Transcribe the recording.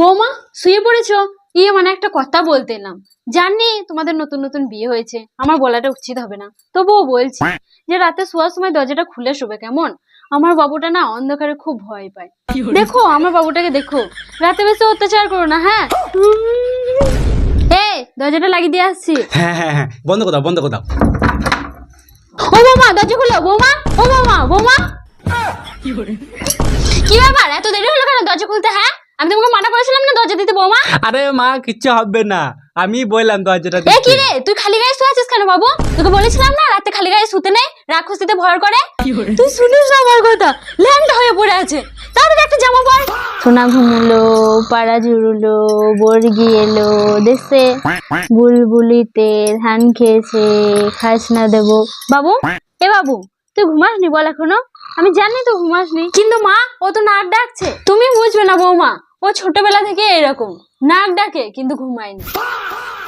বৌমা শুয়ে পড়েছো? মানে একটা কথা বলতে এলাম। জানি তোমাদের নতুন নতুন বিয়ে হয়েছে, আমার বলাটা উচিত হবে না, তবুও বলছি যে রাতে শোয়ার সময় দরজাটা খুলে শোবে কেমন? আমার বাবুটা না অন্ধকারে খুব ভয় পায়। দেখো আমার বাবুটাকে দেখো, রাতে বেশি অত্যাচার করো না, হ্যাঁ? দরজাটা লাগিয়ে দিয়ে আসছি। হ্যাঁ হ্যাঁ হ্যাঁ, বন্ধ করে দাও বন্ধ করে দাও। ও বৌমা দরজা খুলো, বৌমা, ও বৌমা, বৌমা। কি ব্যাপার, এত দেরি হলো কেন দরজা খুলতে? হ্যাঁ, আমি তোমাকে মানা করেছিলাম না দরজা দিতে, বৌমা। আরে মা কিচ্ছু হবে না, আমি বললাম দরজাটা এ কি রে, তুই খালি গায়ে শুয়ে আছিস কেন বাবু? তোকে বলেছিলাম না রাতে খালি গায়ে শুতে নেই, রাক্ষস দিতে ভয় করে। তুই শুনিস না আমার কথা? ল্যাংটা হয়ে পড়ে আছে, তাহলে একটা জামা পর। সোনা ঘুমলো, পাড়া ঝুরুলো, বর্গি এলো দেশে, বুলবুলিতে ধান খেয়েছে, খাস না দেবো। বাবু, এ বাবু, তুই ঘুমাসনি বল এখনো? আমি জানি তো ঘুমাসনি, কিন্তু মা ও তো নাক ডাকছে। তুমি বুঝবে না বৌমা, ও ছোটবেলা থেকে এরকম নাক ডাকে কিন্তু ঘুমায়নি।